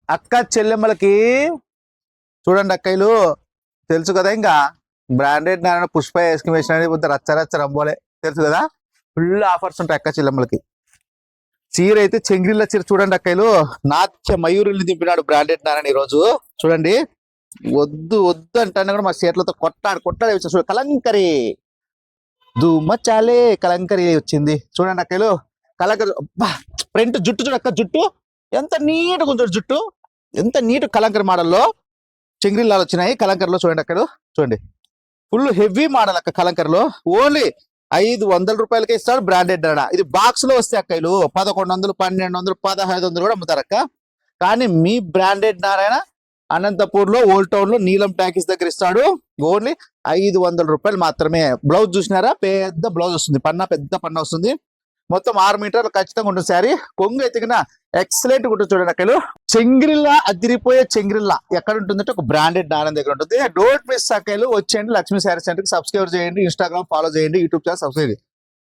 అక్క చెల్లెమ్మలకి చూడండి అక్కయ్యలు, తెలుసు కదా ఇంకా బ్రాండెడ్ నారాయణ పుష్ప ఎస్టిమేషన్ అనేది కొంత రచ్చ రంబోలే తెలుసు కదా. ఫుల్ ఆఫర్స్ ఉంటాయి అక్క చెల్లెమ్మలకి. చీర అయితే చెంగిరిల్ల చీర చూడండి అక్కయ్యలు, నాట్య మయూరుల్ని దింపినాడు బ్రాండెడ్ నారాయణ ఈ రోజు. చూడండి వద్దు వద్దు అంటాను కూడా మా చీరలతో కొట్టాడు వచ్చి కలంకరీ ధూమచాలే కలంకరీ వచ్చింది. చూడండి అక్కయ్యలు కలంకరీ. ఫ్రంట్ జుట్టు చూడక్క, జుట్టు ఎంత నీట్గా ఉంచాడు, జుట్టు ఎంత నీట్ కలంకరీ మోడల్లో చెంగిరిల్లాలు వచ్చినాయి. కలంకరీలో చూడండి అక్కడ చూడండి, ఫుల్ హెవీ మోడల్ అక్క. కలంకరీలో ఓన్లీ 500 రూపాయలకే ఇస్తాడు బ్రాండెడ్ నారాయణ. ఇది బాక్స్ లో వస్తే అక్కలు 1100, 1200, 1500 కూడా అమ్ముతారు అక్క. కానీ మీ బ్రాండెడ్ నారాయణ అనంతపూర్ లో ఓల్డ్ టౌన్ లో నీలం ప్యాకేజ్ దగ్గర ఇస్తాడు. ఓన్లీ 500 రూపాయలు మాత్రమే. బ్లౌజ్ చూసినారా, పెద్ద బ్లౌజ్ వస్తుంది, పెద్ద పన్న వస్తుంది. మొత్తం 6 మీటర్లు ఖచ్చితంగా ఉంటుంది శారీ. కొంగు అయితే ఎక్సలెంట్ ఉంటుంది చూడండి అక్కలు. చెంగిరిల్లా అదిరిపోయే చెంగిరిల్లా ఎక్కడ ఉంటుందంటే ఒక బ్రాండెడ్ నారాయణ దగ్గర ఉంటుంది. డోంట్ మిస్ అక్కలు. వచ్చేయండి లక్ష్మీ శారీ సెంటర్ కి, సబ్స్క్రైబ్ చేయండి, ఇన్స్టాగ్రామ్ ఫాలో చేయండి, యూట్యూబ్ ఛానల్ సబ్స్క్రైబ్ చేయండి.